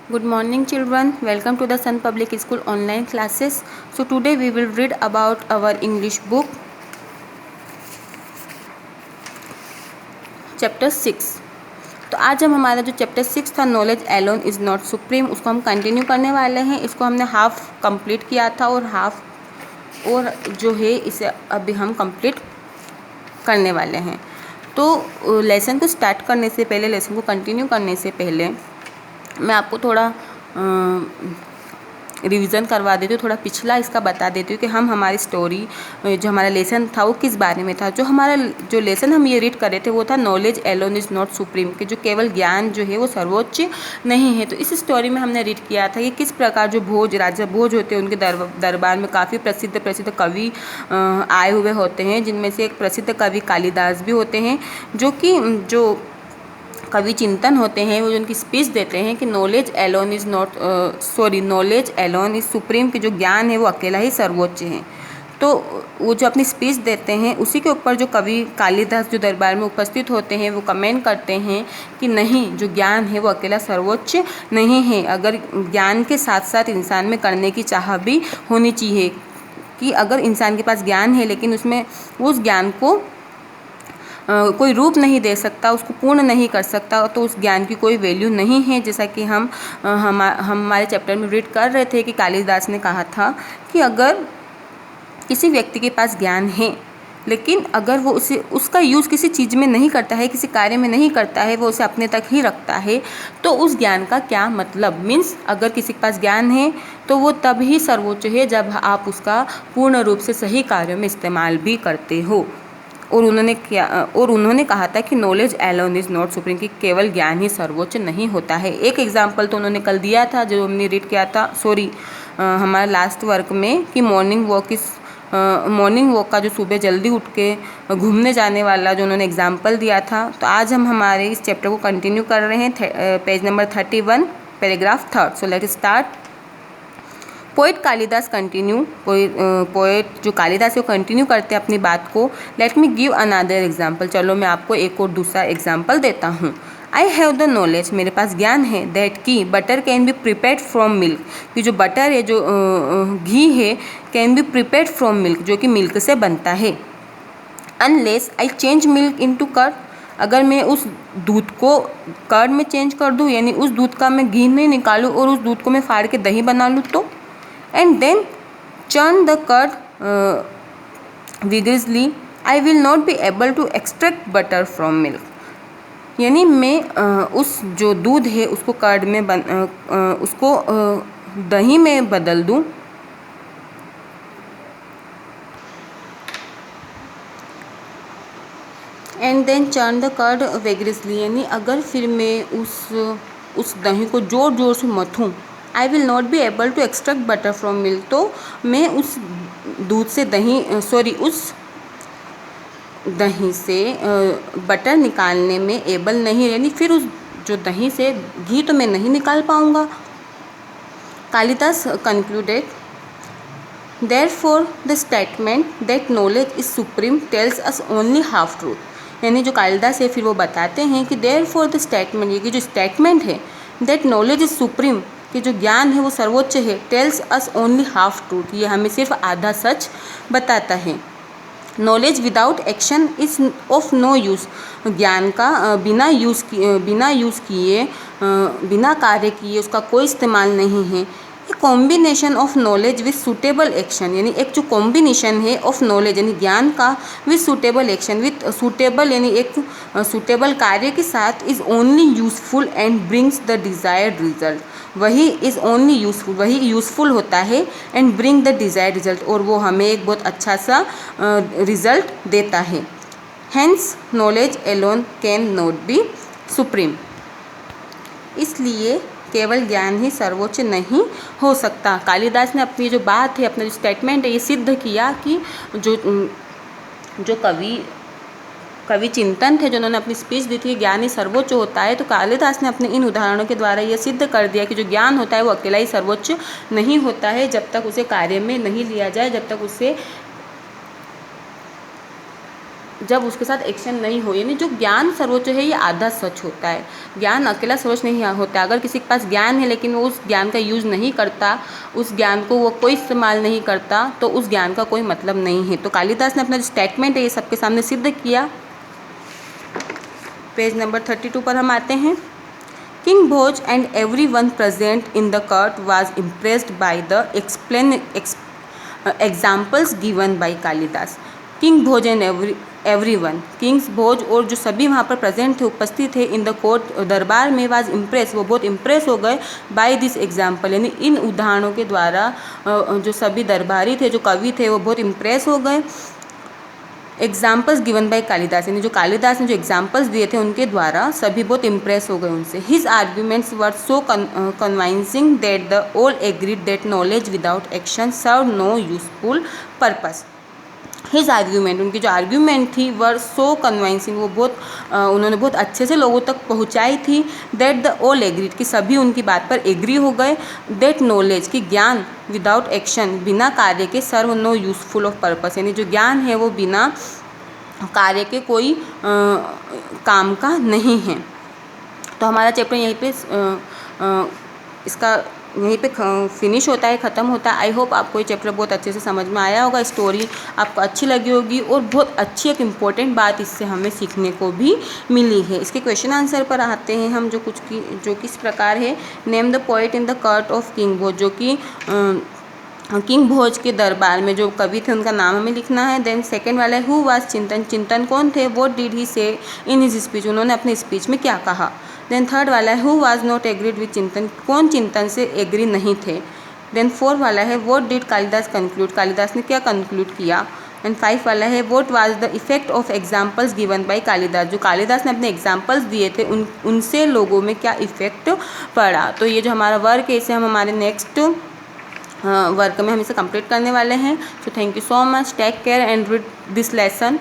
Good morning children, welcome to the Sun Public School online classes. So today we will read about our English book chapter 6. तो आज हम हमारा जो chapter 6 था knowledge alone is not supreme उसको हम continue करने वाले हैं। इसको हमने हाफ कंप्लीट किया था और हाफ और जो है इसे अभी हम कंप्लीट करने वाले हैं। तो लेसन को स्टार्ट करने से पहले, लेसन को कंटिन्यू करने से पहले मैं आपको थोड़ा रिवीजन करवा देती हूँ, थोड़ा पिछला इसका बता देती हूँ कि हम हमारी स्टोरी जो हमारा लेसन था वो किस बारे में था। जो लेसन हम ये रीड कर रहे थे वो था knowledge alone is not supreme, कि जो केवल ज्ञान जो है वो सर्वोच्च नहीं है। तो इस स्टोरी में हमने रीड किया था कि किस प्रकार जो राजा भोज होते हैं उनके दरबार में काफ़ी प्रसिद्ध कवि आए हुए होते हैं, जिनमें से एक प्रसिद्ध कवि कालिदास भी होते हैं, जो कवि चिंतन होते हैं। वो उनकी स्पीच देते हैं कि नॉलेज एलोन इज़ सुप्रीम, कि जो ज्ञान है वो अकेला ही सर्वोच्च है। तो वो जो अपनी स्पीच देते हैं उसी के ऊपर जो कवि कालिदास जो दरबार में उपस्थित होते हैं वो कमेंट करते हैं कि नहीं, जो ज्ञान है वो अकेला सर्वोच्च नहीं है। अगर ज्ञान के साथ साथ इंसान में करने की चाह भी होनी चाहिए, कि अगर इंसान के पास ज्ञान है लेकिन उसमें उस ज्ञान को कोई रूप नहीं दे सकता, उसको पूर्ण नहीं कर सकता, तो उस ज्ञान की कोई वैल्यू नहीं है। जैसा कि हम हमारे चैप्टर में रीड कर रहे थे कि कालिदास ने कहा था कि अगर किसी व्यक्ति के पास ज्ञान है लेकिन अगर वो उसका यूज़ किसी चीज़ में नहीं करता है, किसी कार्य में नहीं करता है, वो उसे अपने तक ही रखता है, तो उस ज्ञान का क्या मतलब। मीन्स अगर किसी के पास ज्ञान है तो वो तब ही सर्वोच्च है जब आप उसका पूर्ण रूप से सही कार्यों में इस्तेमाल भी करते हो। और उन्होंने कहा था कि knowledge alone is not supreme, कि केवल ज्ञान ही सर्वोच्च नहीं होता है। एक एग्जाम्पल तो उन्होंने कल दिया था जो हमने रीड किया था, हमारा लास्ट वर्क में, कि मॉर्निंग वॉक का जो सुबह जल्दी उठ के घूमने जाने वाला जो उन्होंने एग्जाम्पल दिया था। तो आज हम हमारे इस चैप्टर को कंटिन्यू कर रहे हैं, page number 31 paragraph 3। So let start. Poet Kalidas continue, poet जो कालिदास है वो कंटिन्यू करते हैं अपनी बात को। Let me give another example, चलो मैं आपको एक और दूसरा एग्जाम्पल देता हूँ। आई हैव द नॉलेज, मेरे पास ज्ञान है, दैट की butter can be prepared from milk, कि जो बटर है, जो घी है, can be prepared from milk, जो कि मिल्क से बनता है। Unless I change milk into curd, अगर मैं उस दूध को कर्ड में चेंज कर दूँ, यानी उस दूध का मैं घी नहीं निकालूँ और उस दूध को मैं फाड़ के दही बना लूँ, तो and then churn the curd vigorously, I will not be able to extract butter from milk, यानी मैं उस जो दूध है उसको कर्ड में उसको दही में बदल दूँ, and then churn the curd vigorously, यानी अगर फिर मैं उस दही को ज़ोर ज़ोर से मथूँ, I will not be able to extract butter from milk, तो मैं उस दूध से उस दही से बटर निकालने में एबल नहीं, यानी फिर उस जो दही से घी तो मैं नहीं निकाल पाऊँगा। Kalidas concluded, therefore the statement that knowledge is supreme tales us only half truth, यानी जो कालिदास है फिर वो बताते हैं कि देयरफॉर द स्टेटमेंट, ये कि जो स्टेटमेंट है दैट नॉलेज इज सुप्रीम, कि जो ज्ञान है वो सर्वोच्च है, tells us only half truth, ये हमें सिर्फ आधा सच बताता है। Knowledge without action is of no use, ज्ञान का बिना कार्य किए उसका कोई इस्तेमाल नहीं है। A combination of knowledge with suitable action, यानी एक जो कॉम्बिनेशन है ऑफ नॉलेज यानी ज्ञान का with suitable action, with suitable यानी एक सूटेबल कार्य के साथ, is only useful and brings the desired result, वही इज़ ओनली यूजफुल, वही यूज़फुल होता है, and bring the desired result, और वो हमें एक बहुत अच्छा सा रिजल्ट देता है। Hence knowledge alone can not be supreme, इसलिए केवल ज्ञान ही सर्वोच्च नहीं हो सकता। कालिदास ने अपनी जो बात है, अपना जो स्टेटमेंट है, ये सिद्ध किया कि जो कवि चिंतन थे, जिन्होंने अपनी स्पीच दी थी, ज्ञान ही सर्वोच्च होता है, तो कालिदास ने अपने इन उदाहरणों के द्वारा ये सिद्ध कर दिया कि जो ज्ञान होता है वो अकेला ही सर्वोच्च नहीं होता है, जब तक उसे कार्य में नहीं लिया जाए, जब तक उसे जब उसके साथ एक्शन नहीं हो, यानी जो ज्ञान सर्वोच्च है ये आधा सच होता है। ज्ञान अकेला सर्वोच्च नहीं होता। अगर किसी के पास ज्ञान है लेकिन वो उस ज्ञान का यूज़ नहीं करता, उस ज्ञान को वो कोई इस्तेमाल नहीं करता, तो उस ज्ञान का कोई मतलब नहीं है। तो कालिदास ने अपना जो स्टेटमेंट है ये सबके सामने सिद्ध किया। पेज नंबर 32 पर हम आते हैं। King Bhoj and everyone present in the court was impressed by the examples given by Kalidas. King Bhoj and everyone, kings Bhoj और जो सभी वहाँ पर प्रेजेंट थे, उपस्थित थे, इन द कोर्ट दरबार में, वाज इम्प्रेस, वो बहुत इम्प्रेस हो गए बाय दिस एग्जाम्पल, यानी इन उदाहरणों के द्वारा जो सभी दरबारी थे, जो कवि थे, वो बहुत इम्प्रेस हो गए। एग्जाम्पल्स गिवन बाय कालिदास, यानी जो कालिदास ने जो एग्जाम्पल्स दिए थे उनके द्वारा सभी बहुत इम्प्रेस हो गए उनसे। His arguments were so convincing that the all agreed that knowledge without action serve no useful purpose. His argument, उनकी जो आर्ग्यूमेंट थी, वर सो कन्विंसिंग, वो बहुत उन्होंने बहुत अच्छे से लोगों तक पहुंचाई थी। दैट द ऑल एग्रीड, कि सभी उनकी बात पर एग्री हो गए। दैट नॉलेज, कि ज्ञान, विदाउट एक्शन, बिना कार्य के, serve no useful of purpose, यानी जो ज्ञान है वो बिना कार्य के कोई काम का नहीं है। तो हमारा चैप्टर यहीं पे इसका यहीं पे फिनिश होता है, ख़त्म होता है। आई होप आपको ये चैप्टर बहुत अच्छे से समझ में आया होगा, स्टोरी आपको अच्छी लगी होगी, और बहुत अच्छी एक इम्पॉर्टेंट बात इससे हमें सीखने को भी मिली है। इसके क्वेश्चन आंसर पर आते हैं हम, जो किस प्रकार है। Name the poet in the court of king Bhoj, जो कि किंग भोज के दरबार में जो कवि थे उनका नाम हमें लिखना है। देन सेकेंड वाला है हु वाज चिंतन, चिंतन कौन थे। व्हाट डिड ही से इन हिज स्पीच, उन्होंने अपने स्पीच में क्या कहा। देन थर्ड वाला है who was not agreed with चिंतन, कौन चिंतन से एग्री नहीं थे। देन फोर्थ वाला है what did Kalidas conclude, Kalidas ने क्या कंक्लूड किया। एंड 5 वाला है what was the effect of examples given by Kalidas, जो कालिदास ने अपने एग्जाम्पल्स दिए थे उनसे लोगों में क्या इफेक्ट पड़ा। तो ये जो हमारा वर्क है इसे हम हमारे नेक्स्ट वर्क में हम इसे कंप्लीट करने वाले हैं। So thank you so much, take care and read this lesson.